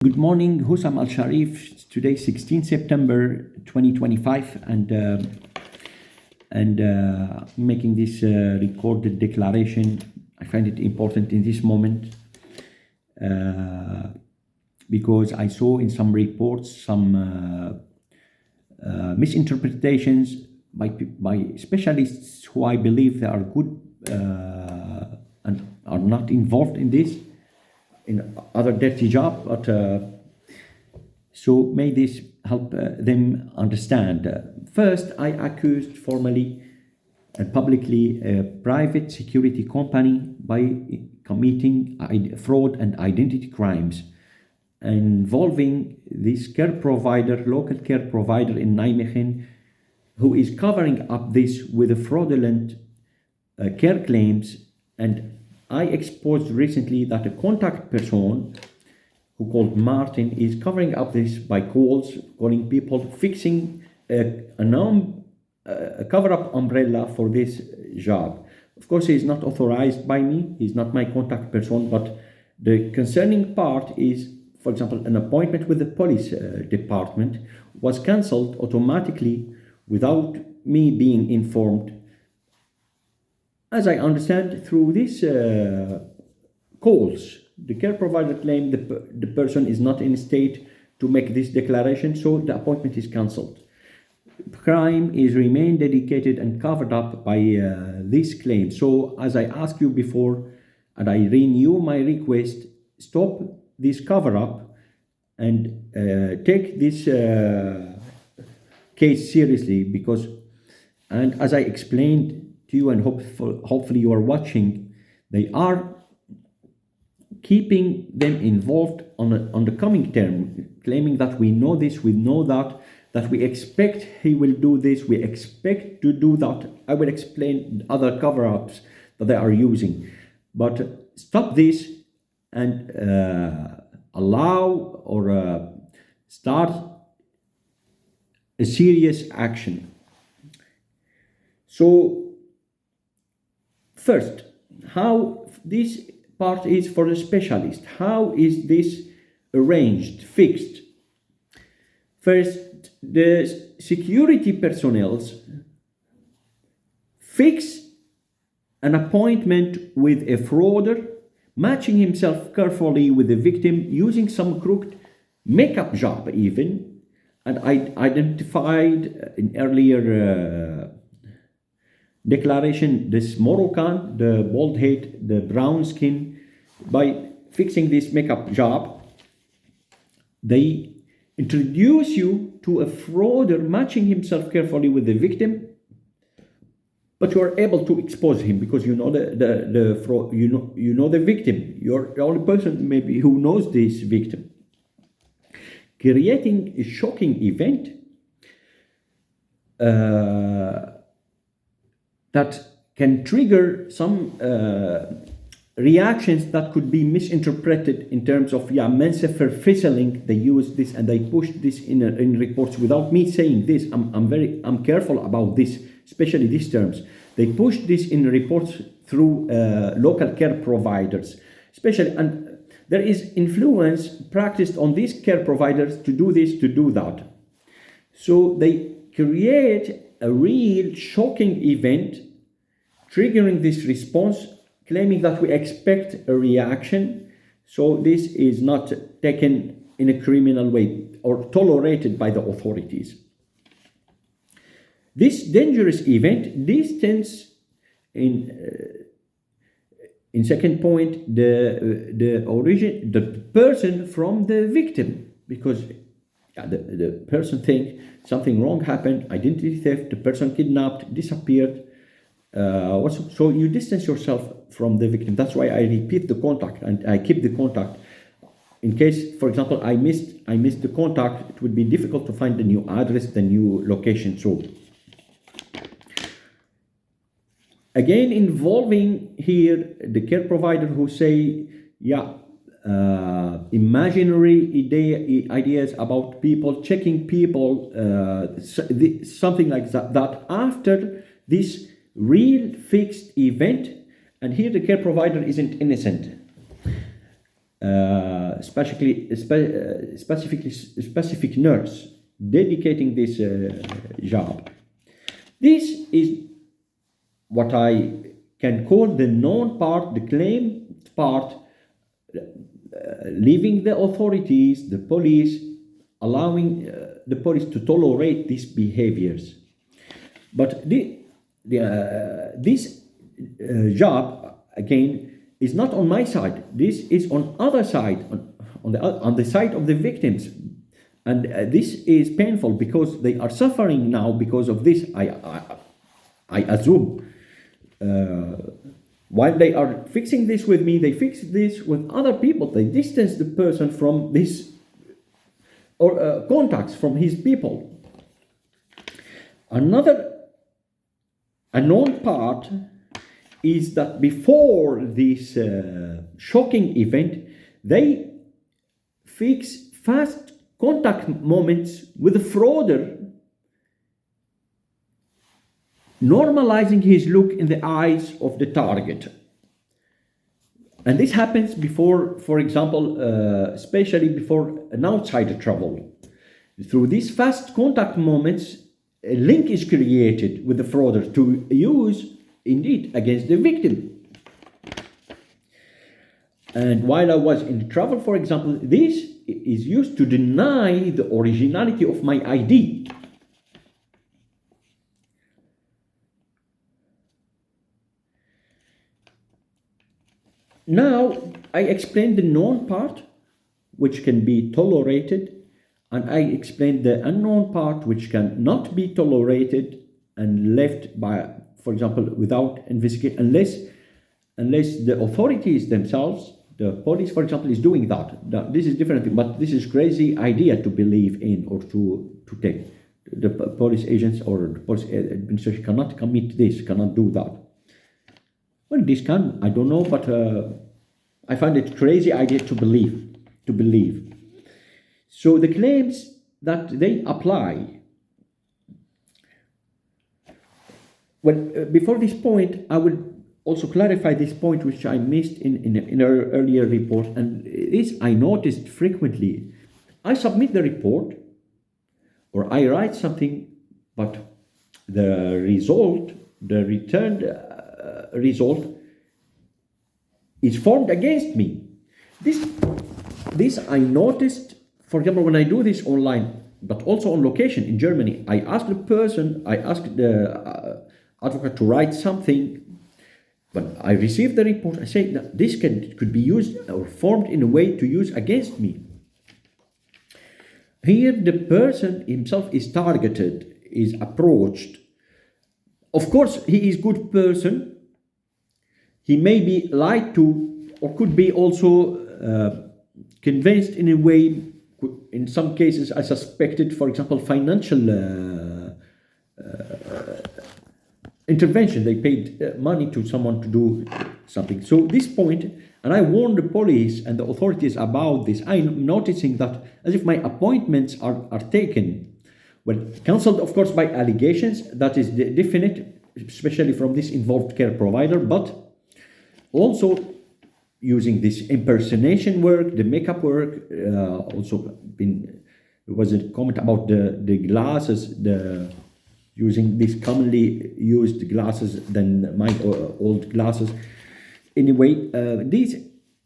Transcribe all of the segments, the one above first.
Good morning, Hussam Al Sharif. Today, 16 September 2025, and making this recorded declaration. I find it important in this moment because I saw in some reports some misinterpretations by specialists who I believe they are good and are not involved in this, in other dirty job, but so may this help them understand. First, I accused formally and publicly a private security company by committing fraud and identity crimes involving this care provider, local care provider in Nijmegen, who is covering up this with a fraudulent care claims. And I exposed recently that a contact person who called Martin is covering up this by calling people, fixing a cover-up umbrella for this job. Of course, he is not authorized by me. He's not my contact person, but the concerning part is, for example, an appointment with the police department was cancelled automatically without me being informed, as I understand, through these calls. The care provider claimed the person is not in a state to make this declaration, so the appointment is cancelled. Crime is remain dedicated and covered up by this claim. So, as I asked you before, and I renew my request, stop this cover-up and take this case seriously, because, and as I explained to you, and hopefully you are watching, they are keeping them involved on the coming term, claiming that we know this, we know that we expect he will do this, we expect to do that. I will explain other cover-ups that they are using. But stop this and allow or start a serious action. So, first, how this part is for the specialist. How is this arranged, fixed? First, the security personnel fix an appointment with a frauder, matching himself carefully with the victim, using some crooked makeup job even, and I identified in earlier declaration this Moroccan, the bald head, the brown skin. By fixing this makeup job, they introduce you to a frauder matching himself carefully with the victim, but you are able to expose him because you know the fraud, you know the victim. You're the only person maybe who knows this victim, creating a shocking event that can trigger some reactions that could be misinterpreted in terms of mense vervisseling. They use this and they push this in reports without me saying this. I'm careful about this, especially these terms. They push this in reports through local care providers, especially, and there is influence practiced on these care providers to do this, to do that. So they create a real shocking event, triggering this response, claiming that we expect a reaction. So this is not taken in a criminal way or tolerated by the authorities. This dangerous event distance in second point the person from the victim, because the person think something wrong happened, identity theft, the person kidnapped, disappeared. So you distance yourself from the victim. That's why I repeat the contact and I keep the contact. In case, for example, I missed the contact, it would be difficult to find the new address, the new location. So again, involving here the care provider who say, imaginary ideas about people, checking people, something like that after this real fixed event. And here the care provider isn't innocent. specific nurse dedicating this job. This is what I can call the known part, the claimed part, leaving the authorities, the police, allowing the police to tolerate these behaviors. But this job, again, is not on my side. This is on other side, on the side of the victims. And this is painful because they are suffering now because of this, I assume. While they are fixing this with me, they fix this with other people. They distance the person from this, or contacts from his people. Another unknown part is that before this shocking event, they fix fast contact moments with the frauder, normalizing his look in the eyes of the target. And this happens before, for example, especially before an outsider travel. Through these fast contact moments, a link is created with the frauder to use, indeed, against the victim. And while I was in travel, for example, this is used to deny the originality of my ID. Now, I explained the known part, which can be tolerated, and I explained the unknown part, which can not be tolerated and left by, for example, without investigation, unless the authorities themselves, the police, for example, is doing that. This is different, but this is crazy idea to believe in or to take. The police agents or the police administration cannot commit this, cannot do that. Well, this can, I don't know, but I find it crazy idea to believe. So the claims that they apply. Well, before this point, I will also clarify this point which I missed in our earlier report, and this I noticed frequently. I submit the report or I write something, but the result, the returned result is formed against me. This I noticed, for example, when I do this online, but also on location in Germany. I ask the advocate to write something, but I receive the report. I say that this could be used or formed in a way to use against me. Here the person himself is targeted, is approached. Of course, he is good person. He may be lied to, or could be also convinced in a way. In some cases, I suspected, for example, financial intervention. They paid money to someone to do something. So this point, and I warned the police and the authorities about this. I'm noticing that as if my appointments are taken, well, cancelled, of course, by allegations. That is definite, especially from this involved care provider, but also using this impersonation work, the makeup work. Also there was a comment about the glasses, using these commonly used glasses than my old glasses. Anyway, this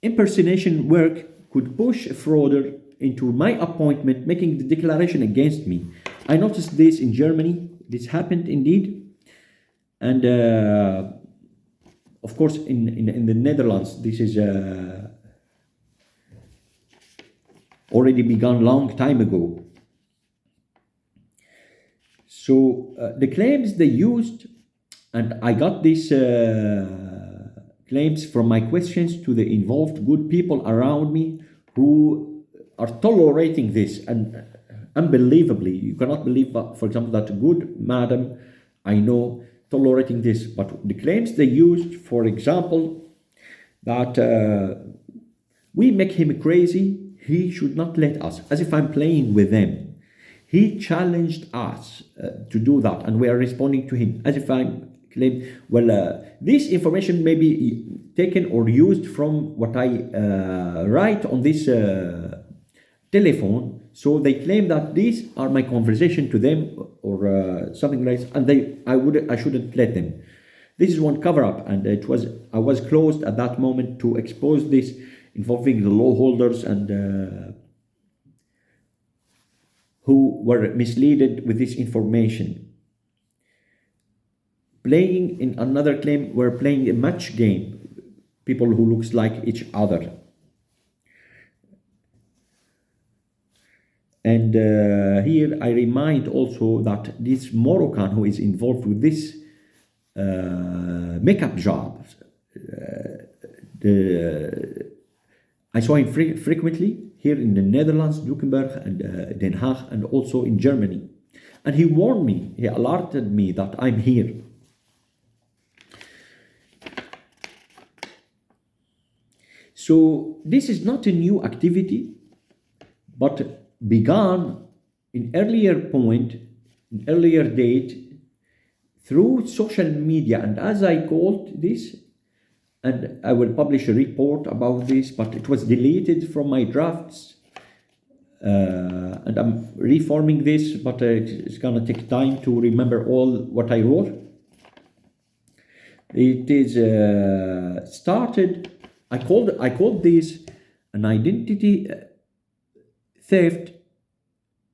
impersonation work could push a frauder into my appointment, making the declaration against me. I noticed this in Germany. This happened indeed. And of course, in the Netherlands, this is already begun long time ago. So the claims they used, and I got these claims from my questions to the involved good people around me who are tolerating this, and unbelievably, you cannot believe, for example, that a good madam I know tolerating this. But the claims they used, for example, that we make him crazy, he should not let us, as if I'm playing with them. He challenged us to do that, and we are responding to him, as if I'm claim, well, this information may be taken or used from what I write on this telephone. So they claim that these are my conversation to them or something like this, and I shouldn't let them. This is one cover-up, and I was closed at that moment to expose this involving the law holders and who were misleaded with this information. Playing in another claim, we're playing a match game, people who looks like each other. And here I remind also that this Moroccan who is involved with this makeup job, I saw him frequently here in the Netherlands, Luxembourg and Den Haag, and also in Germany. And he warned me, he alerted me that I'm here. So this is not a new activity, but began in earlier date through social media. And as I called this, and I will publish a report about this, but it was deleted from my drafts, and I'm reforming this, but it's gonna take time to remember all what I wrote. It is started. I called this an identity theft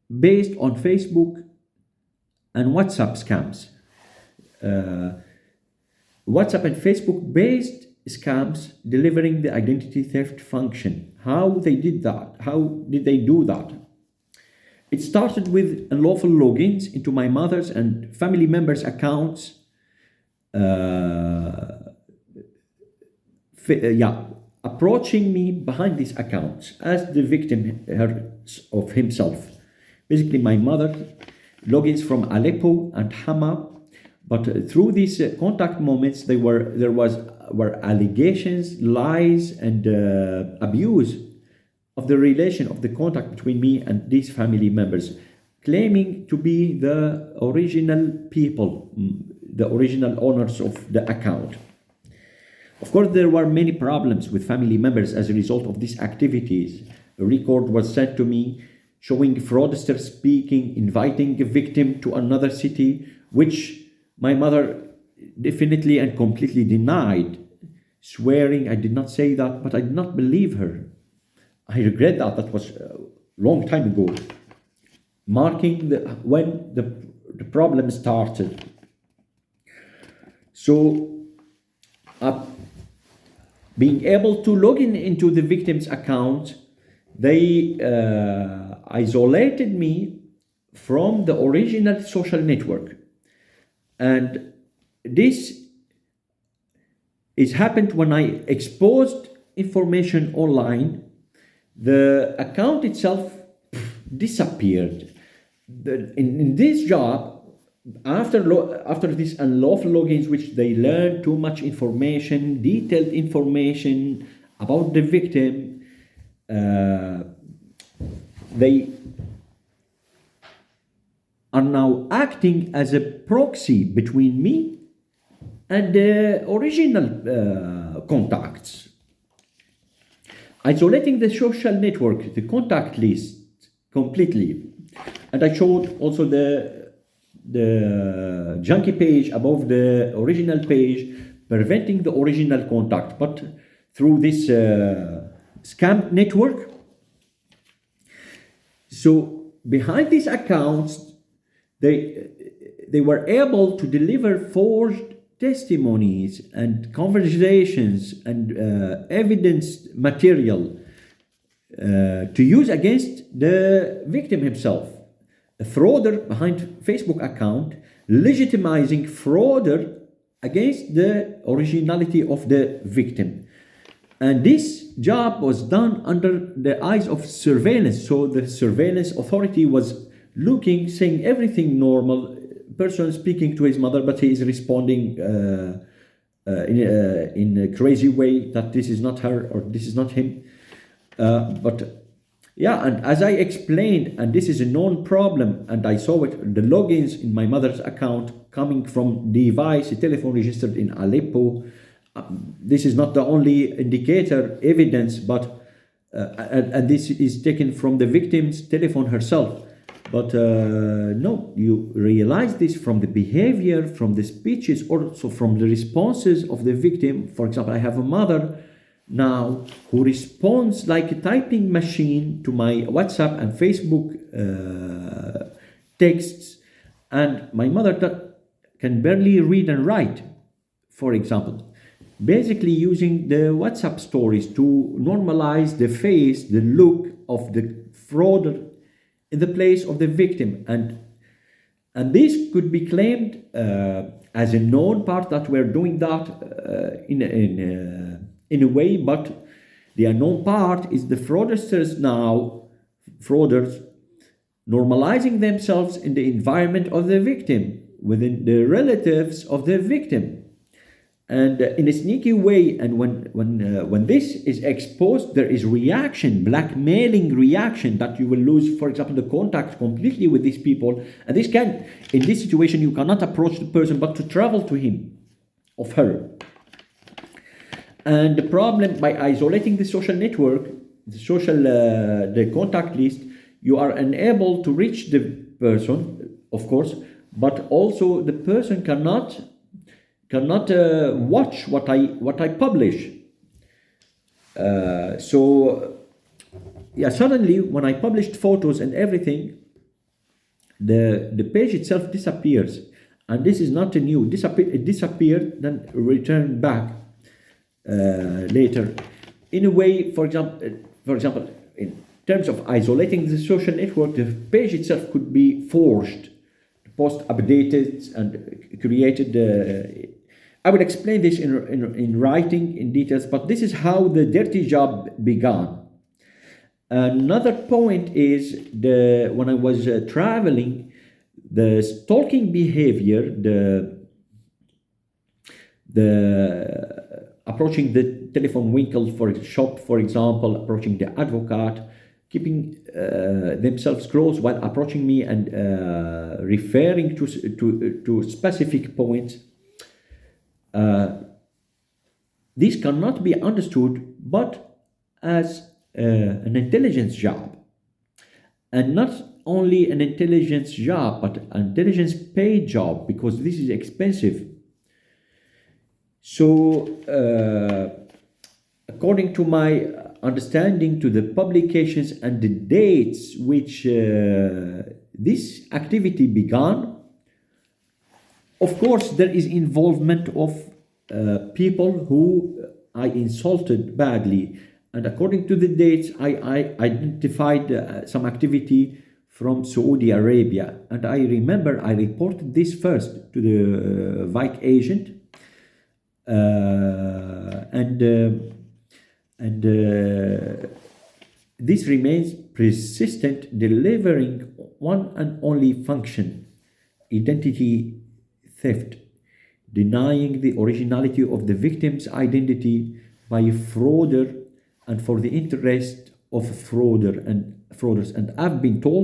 based on Facebook and WhatsApp scams. WhatsApp and Facebook based scams delivering the identity theft function. How they did that? How did they do that? It started with unlawful logins into my mother's and family members' accounts. Approaching me behind these accounts as the victim of himself. Basically, my mother logins from Aleppo and Hama, but through these contact moments, there were allegations, lies, and abuse of the relation of the contact between me and these family members, claiming to be the original people, the original owners of the account. Of course, there were many problems with family members as a result of these activities. A record was sent to me showing fraudsters speaking, inviting a victim to another city, which my mother definitely and completely denied, swearing I did not say that, but I did not believe her. I regret that. That was a long time ago, marking when the problem started. So, being able to log into the victim's account, they isolated me from the original social network. And this is happened when I exposed information online. The account itself disappeared. In this job, after these unlawful logins, which they learned too much information, detailed information about the victim, they are now acting as a proxy between me and the original contacts, isolating the social network, the contact list completely. And I showed also the junkie page above the original page, preventing the original contact, but through this scam network. So behind these accounts, they were able to deliver forged testimonies and conversations and evidence material to use against the victim himself. A frauder behind Facebook account legitimizing frauder against the originality of the victim. And this job was done under the eyes of surveillance. So the surveillance authority was looking, saying everything normal, person speaking to his mother, but he is responding in a crazy way that this is not her or this is not him. But Yeah, and as I explained, and this is a known problem, and I saw it, the logins in my mother's account coming from device, a telephone registered in Aleppo. This is not the only indicator, evidence, but and this is taken from the victim's telephone herself. But no, you realize this from the behavior, from the speeches, also from the responses of the victim. For example, I have a mother now who responds like a typing machine to my WhatsApp and Facebook texts, and my mother can barely read and write, for example. Basically using the WhatsApp stories to normalize the face, the look of the frauder in the place of the victim, and this could be claimed as a known part that we're doing that in a way, but the unknown part is the fraudsters now, frauders, normalizing themselves in the environment of the victim, within the relatives of the victim, and in a sneaky way. And when this is exposed, there is reaction, blackmailing reaction, that you will lose, for example, the contact completely with these people. And this can, in this situation, you cannot approach the person but to travel to him of her. And the problem, by isolating the social network, the contact list, you are unable to reach the person, of course, but also the person cannot watch what I publish. So yeah, suddenly when I published photos and everything, the page itself disappears, and this is not a new it disappeared, then returned back later. In a way, for example, in terms of isolating the social network, the page itself could be forced to post updated and created. I will explain this in writing in details, but this is how the dirty job began. Another point is when I was traveling, the stalking behavior, the approaching the telephone winkle for a shop, for example, approaching the advocate, keeping themselves close while approaching me and referring to specific points. This cannot be understood but as an intelligence job, and not only an intelligence job but an intelligence paid job, because this is expensive. So according to my understanding, to the publications and the dates which this activity began, of course there is involvement of people who I insulted badly, and according to the dates I identified some activity from Saudi Arabia, and I remember I reported this first to the Vike agent, and this remains persistent, delivering one and only function: identity theft, denying the originality of the victim's identity by a frauder and for the interest of frauders. And I've been told